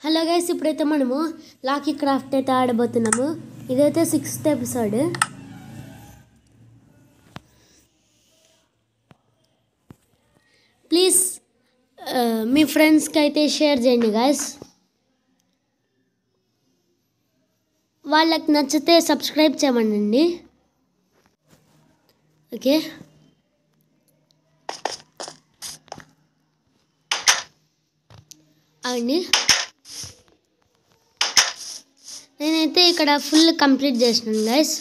Hello guys, ఇప్పుడైతే మనము Lockie craft అయితే ఆడబోతున్నాము. ఇదైతే 6th ఎపిసోడ్. ప్లీజ్ మీ ఫ్రెండ్స్కి అయితే షేర్ చేయండి గైస్. వాళ్ళకి నచ్చితే సబ్స్క్రైబ్ చేయమనండి. ఓకే, అండి నేనైతే ఇక్కడ ఫుల్ కంప్లీట్ చేసినాను గైస్.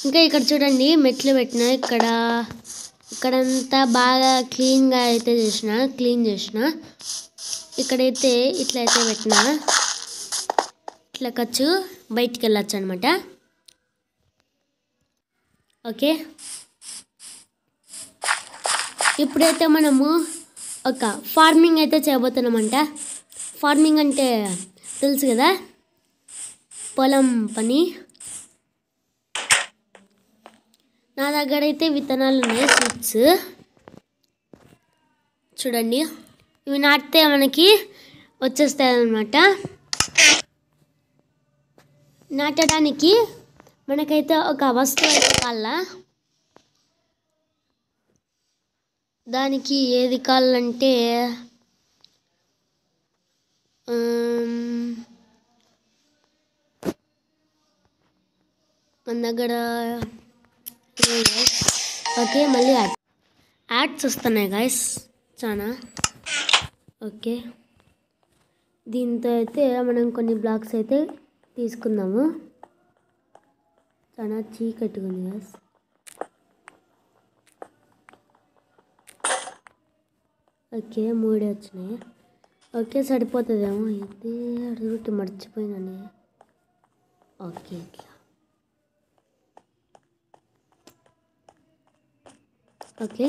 ఇంకా ఇక్కడ చూడండి, మెట్లు పెట్టిన ఇక్కడంతా బాగా క్లీన్ చేసిన. ఇక్కడైతే ఇట్లా అయితే పెట్టిన, ఇట్లా ఖర్చు బయటికి వెళ్ళచ్చు అనమాట. ఓకే, ఇప్పుడైతే మనము ఒక ఫార్మింగ్ అయితే చేయబోతున్నామంట. ఫార్మింగ్ అంటే తెలుసు కదా, పొలం పని. నా దగ్గర అయితే విత్తనాలు ఉన్నాయి, సీడ్స్ చూడండి. ఇవి నాటితే మనకి వచ్చేస్తాయి అన్నమాట. నాటడానికి మనకైతే ఒక వస్తువు అయితే కావాలా. దానికి ఏది కావాలంటే మన దగ్గర ఓకే, మళ్ళీ యాడ్స్ వస్తున్నాయి గైస్ చాలా. ఓకే, దీంతో అయితే మనం కొన్ని బ్లాక్స్ అయితే తీసుకుందాము. చాలా చీకట్టుగా ఉంది గైస్. ఓకే, 3 వచ్చినాయి. ఓకే, సరిపోతుందేమో. అయితే అడుగుతూ మర్చిపోయినానే. ఓకే, ఇట్లా ఓకే,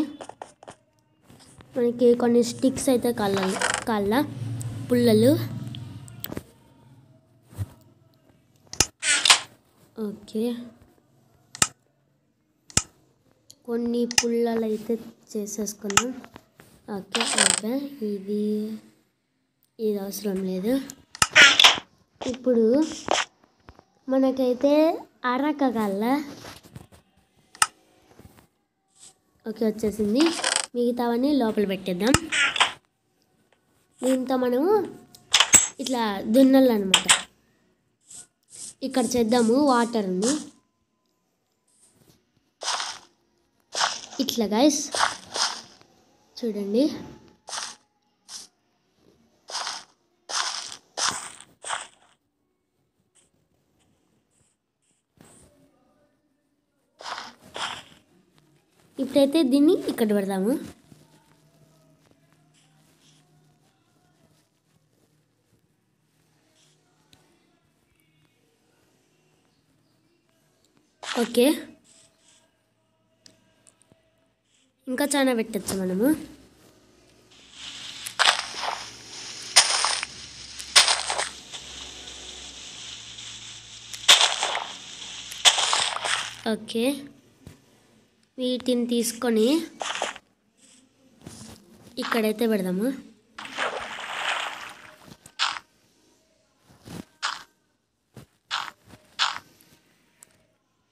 మనకి కొన్ని స్టిక్స్ అయితే కాళ్ళ పుల్లలు. ఓకే, కొన్ని పుల్లలు అయితే చేసేసుకున్నాం. ఓకే, ఓకే, ఇది అవసరం లేదు. ఇప్పుడు మనకైతే అరక కాళ్ళ. ఓకే, వచ్చేసింది. మిగతావన్నీ లోపల పెట్టేద్దాం. దీంతో మనము ఇట్లా దున్నలన్నమాట. ఇక్కడ చేద్దాము వాటర్ని ఇట్లా గైస్ చూడండి. ఇప్పుడైతే దీన్ని ఇక్కడ పెడదాము. ఓకే, ఇంకా చాలా పెట్టచ్చు మనము. ఓకే, వీటిని తీసుకొని ఇక్కడైతే పెడదాము.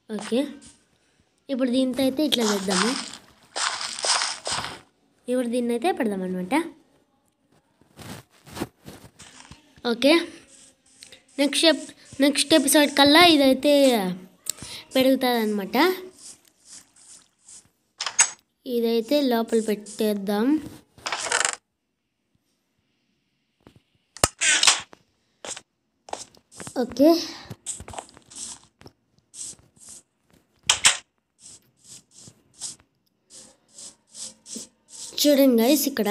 ఓకే, ఇప్పుడు దీంతో అయితే ఇట్లా చేద్దాము. ఇప్పుడు దీన్ని అయితే పెడదాం అనమాట. ఓకే, నెక్స్ట్ ఎపిసోడ్ కల్లా ఇదైతే పెరుగుతుంది అనమాట. ఇదైతే లోపల పెట్టేద్దాం. ఓకే, చూడండి గైస్, ఇక్కడ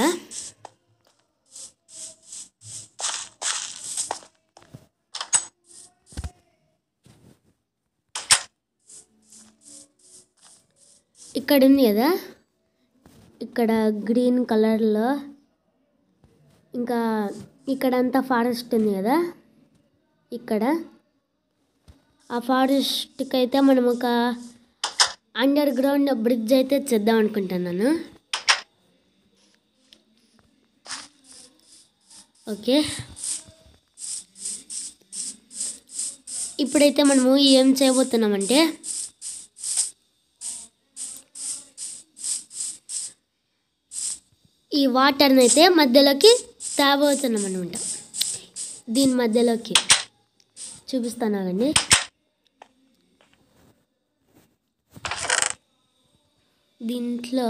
ఉంది కదా, ఇక్కడ గ్రీన్ కలర్లో. ఇంకా ఇక్కడంతా ఫారెస్ట్ ఉంది కదా. ఇక్కడ ఆ ఫారెస్ట్కి అయితే మనం ఒక అండర్ గ్రౌండ్ బ్రిడ్జ్ అయితే చేద్దాం అనుకుంటున్నాను. ఓకే, ఇప్పుడైతే మనము ఏం చేయబోతున్నామంటే ఈ వాటర్ని అయితే మధ్యలోకి తేబోతున్నాం అనమాట. దీని మధ్యలోకి చూపిస్తానండి. దీంట్లో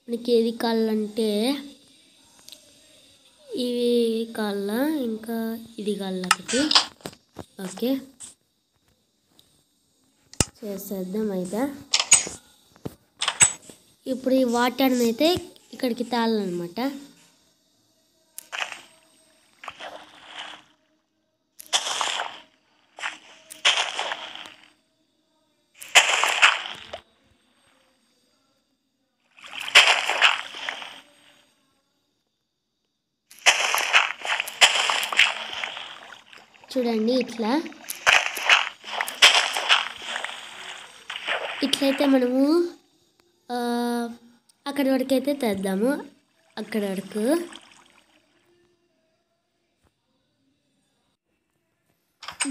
మనకి ఏది కావాలంటే ఇవి కావాలా, ఇంకా ఇది కావాలా ఒకటి. ఓకే, చేసేద్దాం. అయితే ఇప్పుడు ఈ వాటర్ని అయితే ఇక్కడికి తాళాలన్నమాట. చూడండి, ఇట్లయితే మనము అక్కడి వరకు అయితే తెద్దాము. అక్కడి వరకు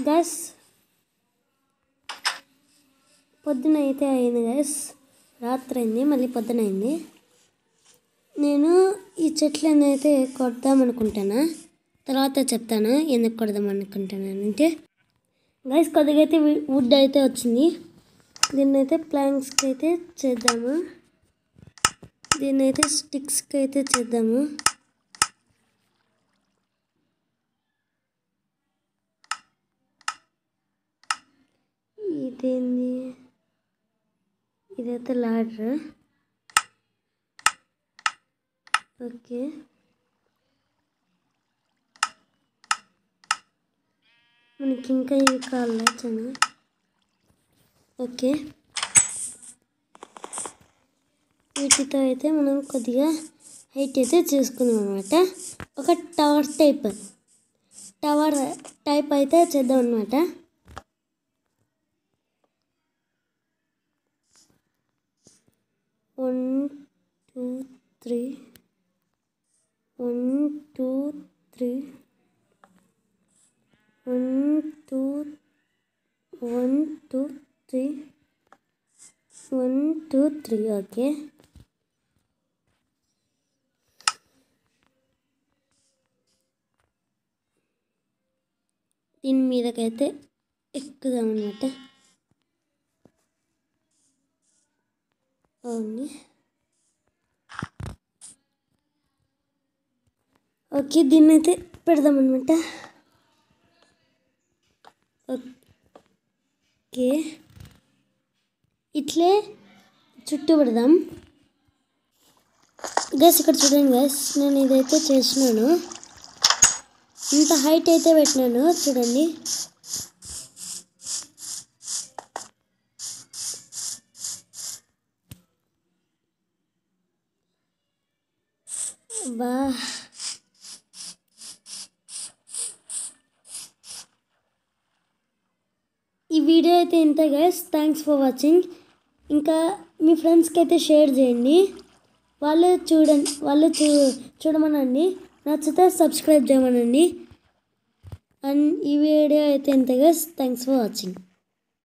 గైస్ పొద్దున అయితే అయింది గైస్. రాత్రి అయింది, మళ్ళీ పొద్దున అయింది. నేను ఈ చెట్లను అయితే కొడదాం అనుకుంటాను, తర్వాత చెప్తాను ఎందుకు కొడదాం అనుకుంటానంటే. గైస్ కొద్దిగా అయితే వుడ్ అయితే వచ్చింది. దీన్ని అయితే ప్లాంక్స్కి అయితే చేద్దాము. దీన్ని అయితే స్టిక్స్కి అయితే చేద్దాము. ఇదేంది, ఇదైతే లాడర్. ఓకే, మనకి ఇంకా ఇవి కావాలా చాలా. ఓకే, వీటితో అయితే మనం కొద్దిగా హైట్ అయితే చేసుకున్నాం అనమాట. ఒక టవర్ టైప్ అయితే చేద్దాం అనమాట. One two three 1 2 3 1 2 1 2 3 1 2 3. ఓకే, దీని మీదకైతే ఎక్కుదాం అన్నమాట. ఓకే, దీన్ని అయితే పెడదాం అనమాట. ఓకే, ఇట్లే చుట్టూ పెడదాం. గైస్ ఇక్కడ చూడండి గైస్, నేను ఇదైతే చేసినాను. ఇంత హైట్ అయితే పెట్టినాను చూడండి. బా ఈ వీడియో అయితే ఇంత గైస్. Thanks for watching. ఇంకా మీ ఫ్రెండ్స్కి అయితే షేర్ చేయండి, వాళ్ళు చూడమనండి. నచ్చితే సబ్స్క్రైబ్ చేయమనండి. అండ్ ఈ వీడియో అయితే ఇంత గైస్. Thanks for watching.